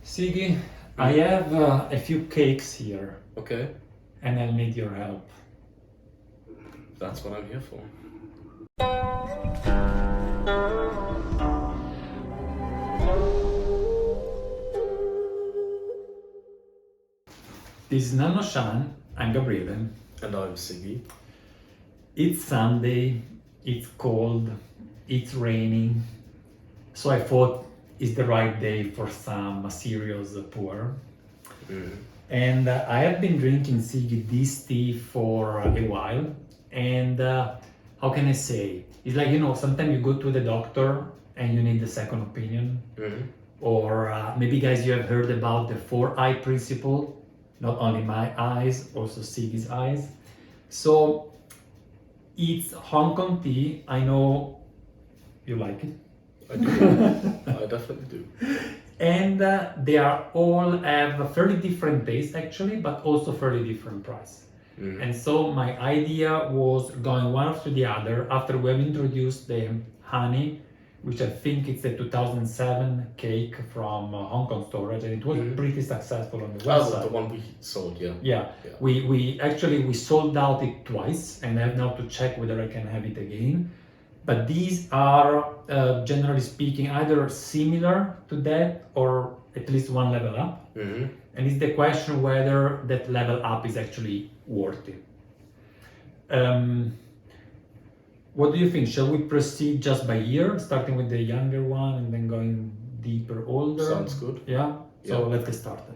Sigi, I have a few cakes here Okay, and I'll need your help. that's what I'm here for. This is Nannuoshan, I'm Gabriele. And I'm Sigi. It's Sunday, it's cold, it's raining, so I thought it's the right day for some serious pour. And I have been drinking Sigi this tea for a while, and how can I say? It's like, sometimes you go to the doctor and you need a second opinion. Or maybe, guys, you have heard about the 4-eye principle. Not only my eyes, also Sigi's eyes. So it's Hong Kong tea. I know you like it. I do. I definitely do. And they are all have a fairly different taste actually, but also fairly different price. And so my idea was going one after the other after we have introduced the honey, which I think it's a 2007 cake from Hong Kong storage, and it was pretty successful on the website. The one we sold, yeah. Yeah. We sold out it twice, and I have now to check whether I can have it again. But these are, generally speaking, either similar to that or at least one level up. And it's the question whether that level up is actually worth it. What do you think? Shall we proceed just by year, starting with the younger one and then going deeper, older? Sounds good. Yeah? So Yeah. let's get started.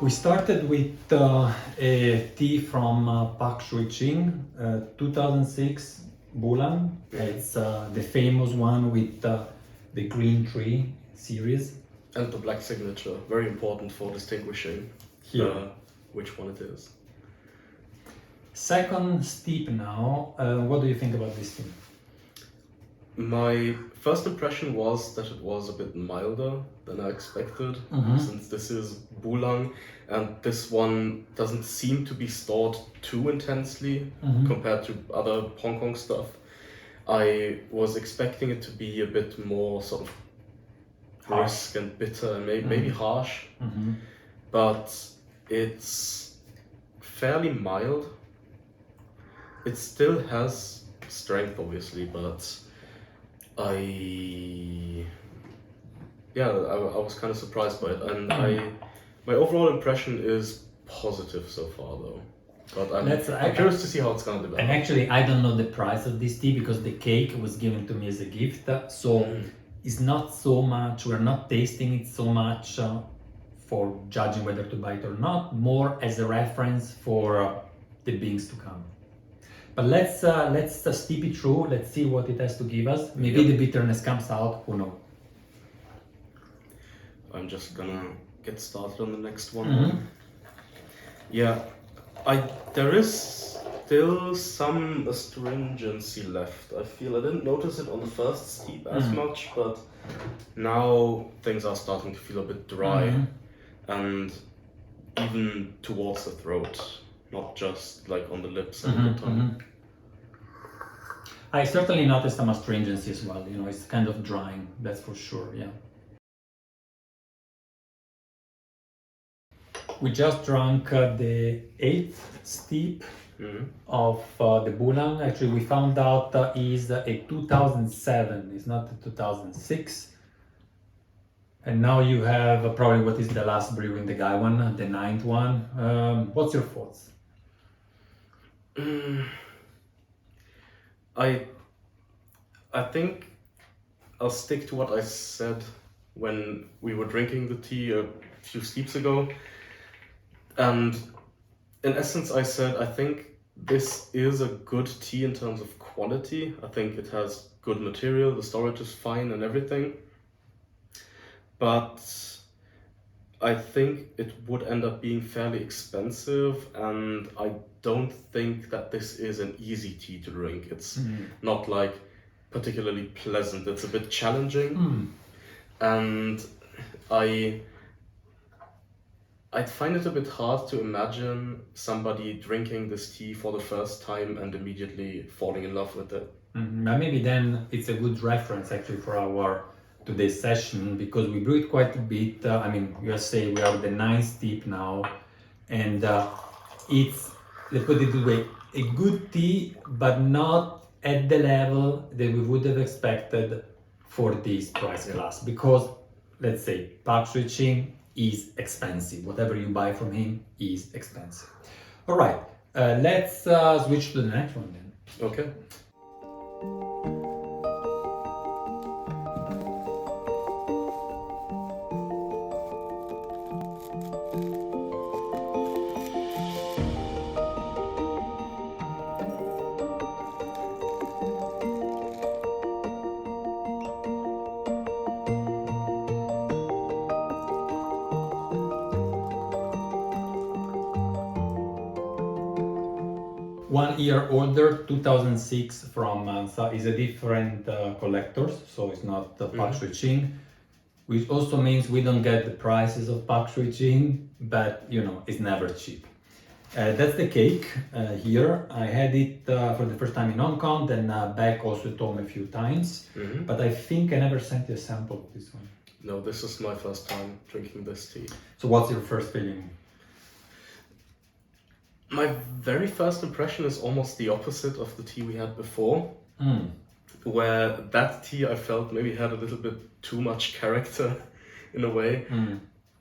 We started with a tea from Pak Shui-Ching, 2006 Bulan. It's the famous one with the green tree series. And the black signature, very important for distinguishing which one it is. Second steep now. What do you think about this tea? My first impression was that it was a bit milder than I expected, since this is Bulang, and this one doesn't seem to be stored too intensely compared to other Hong Kong stuff. I was expecting it to be a bit more sort of brisk and bitter and maybe harsh, but it's fairly mild. It still has strength, obviously, but I was kind of surprised by it, and my overall impression is positive so far, though. But I'm curious to see how it's gonna develop. And actually, I don't know the price of this tea because the cake was given to me as a gift, so it's not so much. We're not tasting it so much for judging whether to buy it or not. More as a reference for the beings to come. But let's steep it through. Let's see what it has to give us. Maybe the bitterness comes out. Who knows? I'm just gonna get started on the next one. Yeah, there is still some astringency left. I feel I didn't notice it on the first steep as much, but now things are starting to feel a bit dry, and even towards the throat, not just like on the lips and the tongue. I certainly noticed some astringency as well. It's kind of drying, that's for sure, yeah. We just drank the 8th steep of the Bulang. Actually, we found out is a 2007, it's not a 2006. And now you have probably what is the last brew in the Gaiwan, the 9th one. What's your thoughts? I think I'll stick to what I said when we were drinking the tea a few steeps ago. And in essence, I said I think this is a good tea in terms of quality. I think it has good material, the storage is fine and everything. But I think it would end up being fairly expensive, and I don't think that this is an easy tea to drink. It's not like particularly pleasant. It's a bit challenging, and I'd find it a bit hard to imagine somebody drinking this tea for the first time and immediately falling in love with it. But maybe then it's a good reference actually for our today's session, because we brew it quite a bit. You say we are the ninth steep now, and it's, let's put it this way, a good tea, but not at the level that we would have expected for this price class, because let's say Pak Shui-Ching is expensive. Whatever you buy from him is expensive. All right, let's switch to the next one then. Okay. One year older, 2006 from is a different collectors, so it's not Pak Shui-Ching, which also means we don't get the prices of Pak Shui-Ching, but it's never cheap. That's the cake here. I had it for the first time in Hong Kong, then back also at home a few times, but I think I never sent you a sample of this one. No, this is my first time drinking this tea. So what's your first feeling? My very first impression is almost the opposite of the tea we had before, where that tea I felt maybe had a little bit too much character in a way.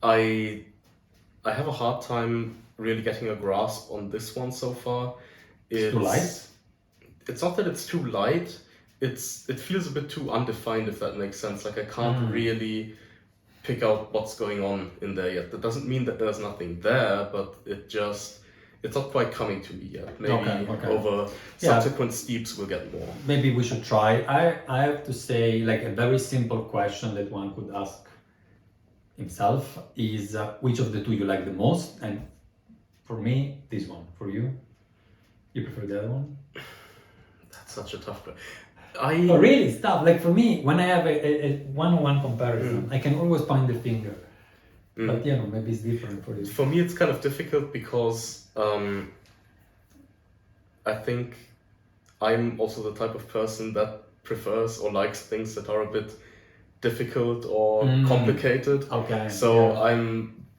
I have a hard time really getting a grasp on this one so far. It's too light? It's not that it's too light, it feels a bit too undefined, if that makes sense. Like I can't really pick out what's going on in there yet. That doesn't mean that there's nothing there, but it's not quite coming to me yet. Maybe over subsequent steeps we'll get more. Maybe we should try. I have to say, like, a very simple question that one could ask himself is which of the two you like the most? And for me, this one. For you? You prefer the other one? That's such a tough question. Oh, really? It's tough. Like for me, when I have a one-on-one comparison, I can always point the finger. But maybe it's different for you. For me, it's kind of difficult because I think I'm also the type of person that prefers or likes things that are a bit difficult or complicated. Okay. So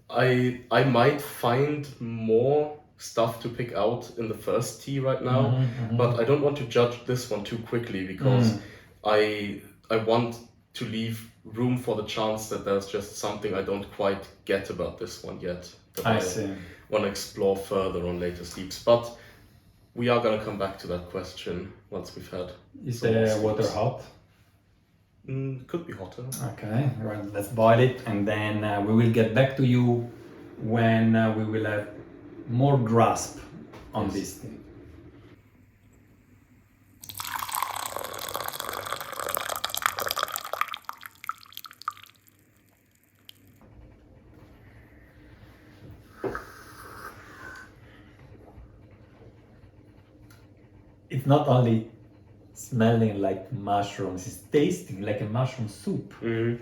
I might find more stuff to pick out in the first tea right now, but I don't want to judge this one too quickly because I want to leave room for the chance that there's just something I don't quite get about this one yet that I see. Want to explore further on later steeps. But we are going to come back to that question once we've had. Is the water hot? Could be hotter. Okay, right. Let's boil it, and then we will get back to you when we will have more grasp on this thing. It's not only smelling like mushrooms, it's tasting like a mushroom soup. Yeah,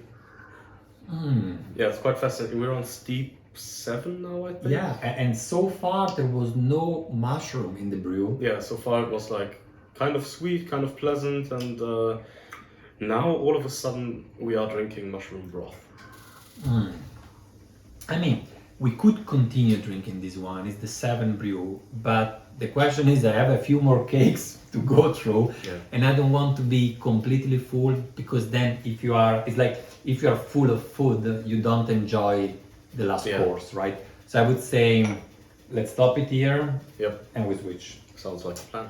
it's quite fascinating. We're on steep 7 now, I think. Yeah, and so far there was no mushroom in the brew. Yeah, so far it was like kind of sweet, kind of pleasant, and now all of a sudden we are drinking mushroom broth. I mean, we could continue drinking this one, it's the 7 brew, but the question is I have a few more cakes to go through, and I don't want to be completely full, because then if you are full of food, you don't enjoy the last course, right? So I would say let's stop it here and we switch. Sounds like a plan.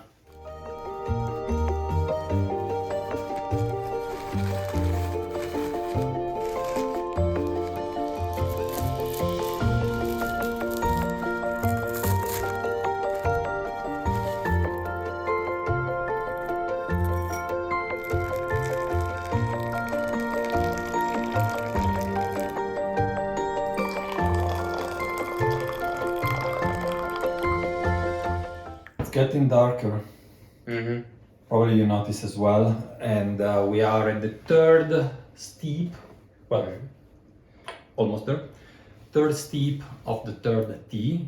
getting darker. Mm-hmm. Probably you notice as well. And we are at the third steep, well, almost there. Third steep of the third tea.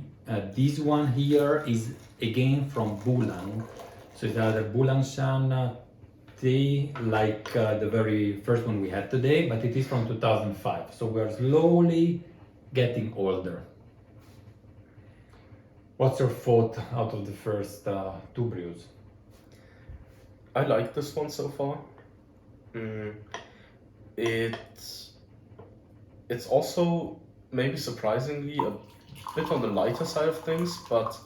This one here is again from Bulang. So it's either Bulangshan tea, like the very first one we had today, but it is from 2005. So we're slowly getting older. What's your thought out of the first two brews? I like this one so far. It's also maybe surprisingly a bit on the lighter side of things, but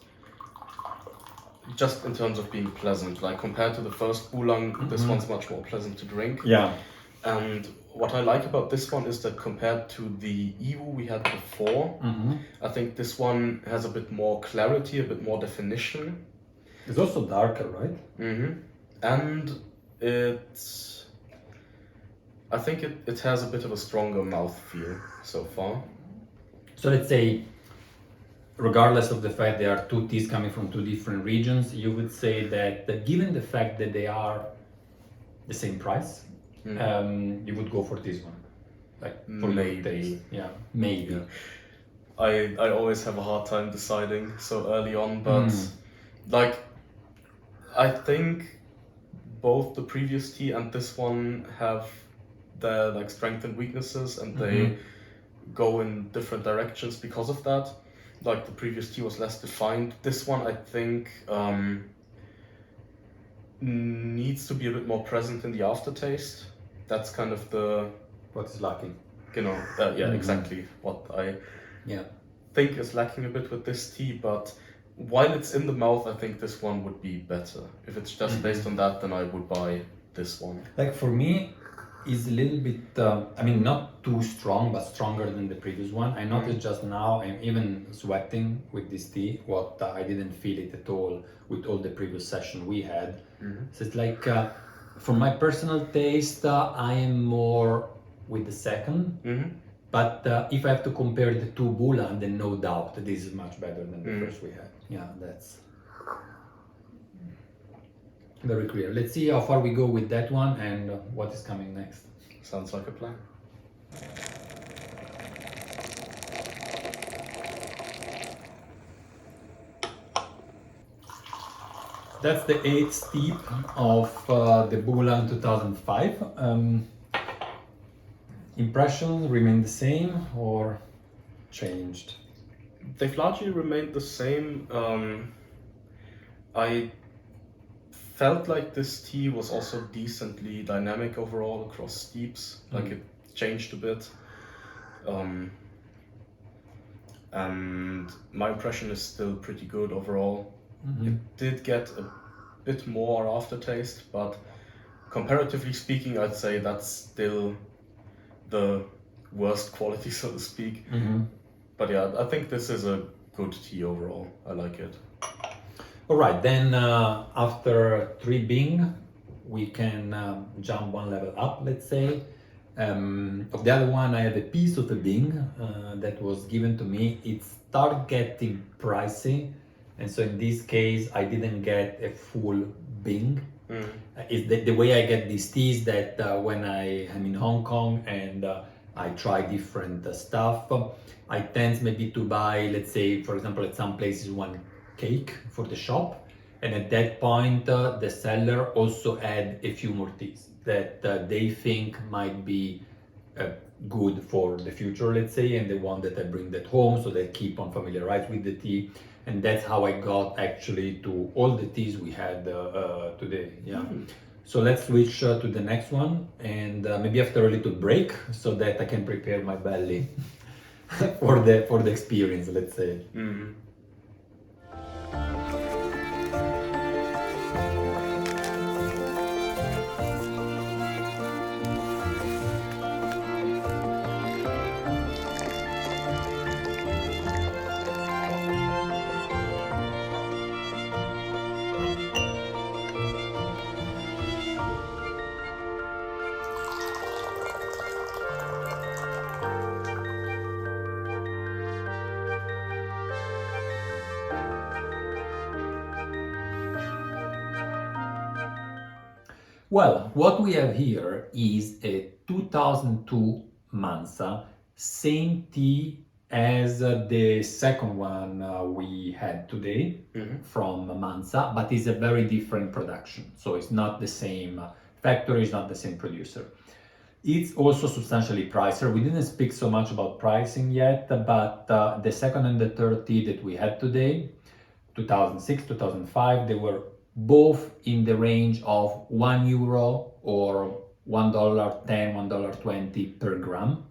just in terms of being pleasant, like compared to the first Bulang, this one's much more pleasant to drink. Yeah. And what I like about this one is that compared to the Yiwu we had before, I think this one has a bit more clarity, a bit more definition. It's also darker, right? And I think it has a bit of a stronger mouthfeel so far. So let's say, regardless of the fact there are two teas coming from two different regions, you would say that given the fact that they are the same price, you would go for this one, like for Maybe. your taste. Yeah, maybe. I always have a hard time deciding so early on, but like I think both the previous tea and this one have their like strengths and weaknesses, and they go in different directions because of that. Like the previous tea was less defined. This one, I think, needs to be a bit more present in the aftertaste. That's kind of the What is lacking? Exactly what I think is lacking a bit with this tea. But while it's in the mouth, I think this one would be better. If it's just based on that, then I would buy this one. Like for me, is a little bit, I mean, not too strong, but stronger than the previous one. I noticed just now, I'm even sweating with this tea, what I didn't feel it at all with all the previous session we had. So it's like, for my personal taste, I am more with the second. But if I have to compare the two Bulan, then no doubt this is much better than the first we had. Yeah, that's very clear. Let's see how far we go with that one and what is coming next. Sounds like a plan. That's the 8th steep of the Bulan 2005. Impressions remain the same or changed? They've largely remained the same. I felt like this tea was also decently dynamic overall across steeps, like it changed a bit. And my impression is still pretty good overall. It did get a bit more aftertaste, but comparatively speaking, I'd say that's still the worst quality, so to speak. But yeah, I think this is a good tea overall. I like it. All right, then after 3 Bing, we can jump one level up, let's say. Of the other one, I have a piece of the Bing that was given to me. It started getting pricey, and so in this case, I didn't get a full Bing. It's the way I get these teas that when I am in Hong Kong and I try different stuff, I tend maybe to buy, let's say, for example, at some places, one cake for the shop, and at that point the seller also add a few more teas that they think might be good for the future, let's say, and they want that I bring that home, so they keep on familiarized with the tea. And that's how I got actually to all the teas we had today. So let's switch to the next one, and maybe after a little break, so that I can prepare my belly for the experience, let's say. Well, what we have here is a 2002 Mansa, same tea as the second one we had today from Mansa, but it's a very different production. So it's not the same factory, it's not the same producer. It's also substantially pricier. We didn't speak so much about pricing yet, but the second and the third tea that we had today, 2006, 2005, they were both in the range of €1 or $1.10, $1.20 per gram.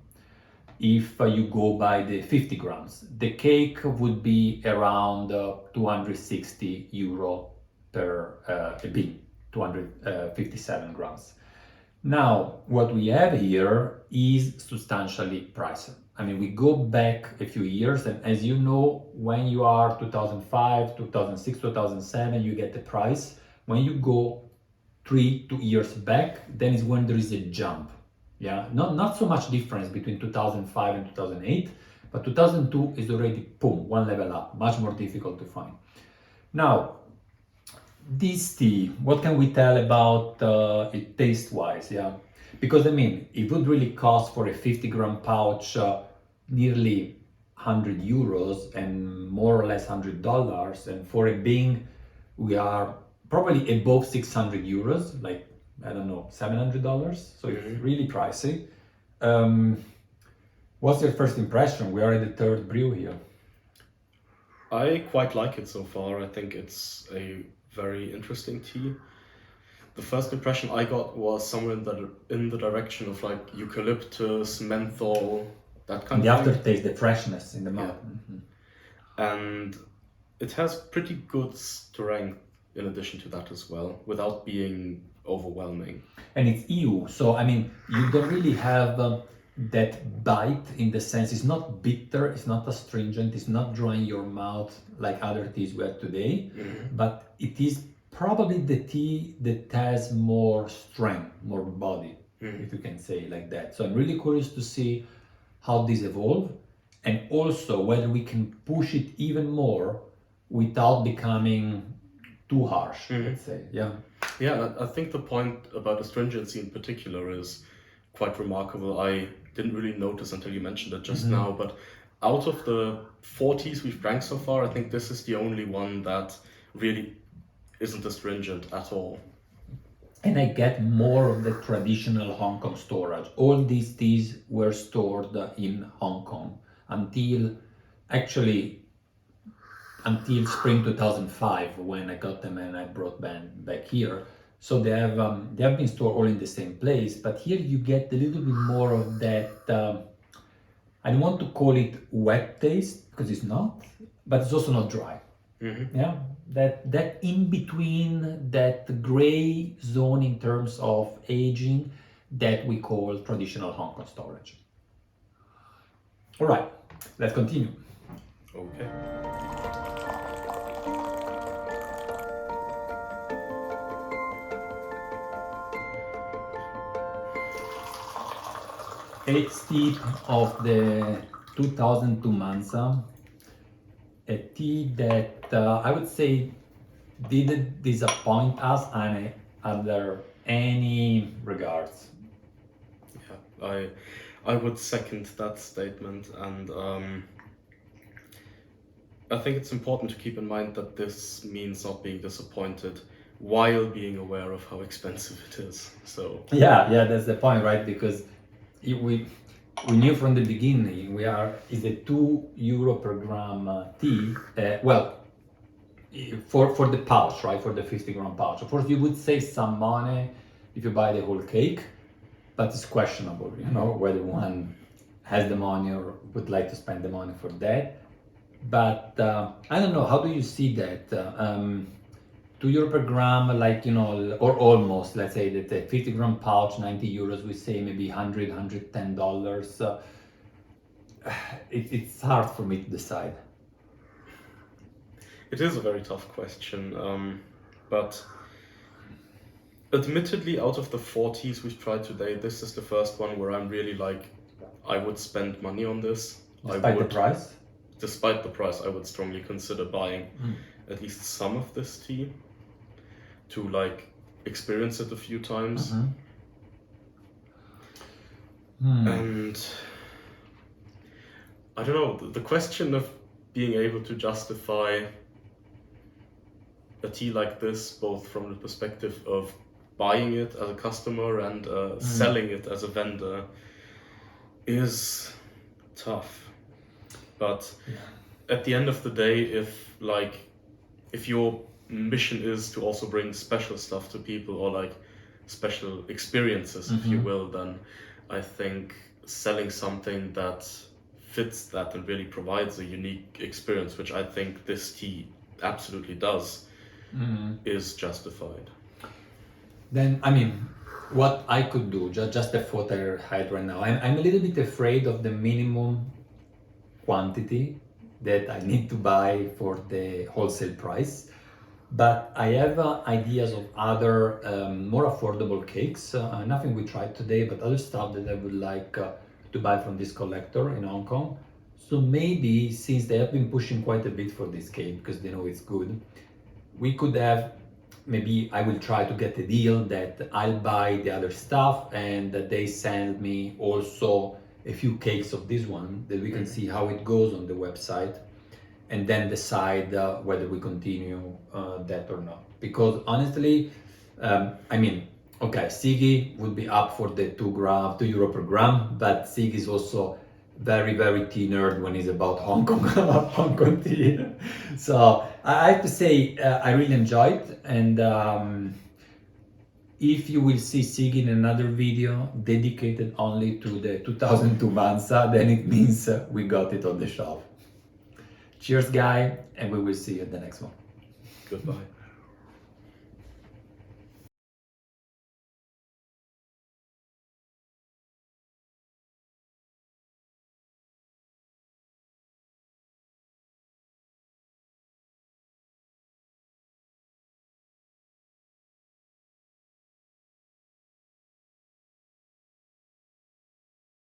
If you go by the 50 grams, the cake would be around €260 per bean, 257 grams. Now, what we have here is substantially pricier. I mean, we go back a few years, and as you know, when you are 2005, 2006, 2007, you get the price. When you go 2 years back, then is when there is a jump. Yeah, not so much difference between 2005 and 2008, but 2002 is already, boom, one level up, much more difficult to find. Now, this tea, what can we tell about it taste-wise? Yeah, because I mean, it would really cost for a 50-gram pouch nearly €100 and more or less $100, and for a bean, we are probably above €600, like I don't know, $700. So it's really pricey. What's your first impression? We are at the third brew here. I quite like it so far. I think it's a very interesting tea. The first impression I got was somewhere in the direction of like eucalyptus, menthol, that kind and of the thing. aftertaste, the freshness in the mouth. And it has pretty good strength in addition to that as well, without being overwhelming. And it's Yiwu, so I mean, you don't really have that bite in the sense it's not bitter, it's not astringent, it's not drying your mouth like other teas we had today, but it is probably the tea that has more strength, more body, if you can say like that. So I'm really curious to see how this evolve, and also whether we can push it even more without becoming too harsh, let's say. Yeah, I think the point about astringency in particular is quite remarkable. I didn't really notice until you mentioned it just now, but out of the 40s we've drank so far, I think this is the only one that really isn't astringent at all. And I get more of the traditional Hong Kong storage. All these teas were stored in Hong Kong until spring 2005, when I got them and I brought them back here. So they have been stored all in the same place, but here you get a little bit more of that, I don't want to call it wet taste, because it's not, but it's also not dry. Yeah, that in between, that gray zone in terms of aging, that we call traditional Hong Kong storage. All right, let's continue. Okay. Eighth steep of the 2002 Mansa, a tea that I would say didn't disappoint us under any regards. Yeah, I would second that statement, and I think it's important to keep in mind that this means not being disappointed while being aware of how expensive it is. So yeah, that's the point, right? Because we knew from the beginning is a €2 per gram tea. For the pouch, right? For the 50-gram pouch. Of course, you would save some money if you buy the whole cake, but it's questionable, whether one has the money or would like to spend the money for that. But I don't know. How do you see that? €2 per gram, or almost, let's say that a 50-gram pouch, €90, we say maybe $100, $110. It's hard for me to decide. it is a very tough question, but admittedly, out of the 40s we've tried today, this is the first one where I'm really like, I would spend money on this. Despite the price? Despite the price, I would strongly consider buying at least some of this tea to experience it a few times. And I don't know, the question of being able to justify a tea like this, both from the perspective of buying it as a customer and selling it as a vendor, is tough. But at the end of the day, if your mission is to also bring special stuff to people, or like special experiences, if you will, then I think selling something that fits that and really provides a unique experience, which I think this tea absolutely does, is justified. Then, I mean, what I could do, just the thought I had right now, I'm a little bit afraid of the minimum quantity that I need to buy for the wholesale price. But I have ideas of other more affordable cakes, nothing we tried today, but other stuff that I would like to buy from this collector in Hong Kong. So maybe, since they have been pushing quite a bit for this cake, because they know it's good, we could have, maybe I will try to get a deal that I'll buy the other stuff and that they send me also a few cakes of this one, that we can see how it goes on the website, and then decide whether we continue that or not. Because honestly, I mean, okay, Sigi would be up for the 2 euro per gram, but Sigi is also very, very tea nerd when it's about Hong Kong, Hong Kong tea. So I have to say, I really enjoyed it. And if you will see Sigi in another video dedicated only to the 2002 Mansa, then it means we got it on the shelf. Cheers, guy, and we will see you at the next one. Goodbye.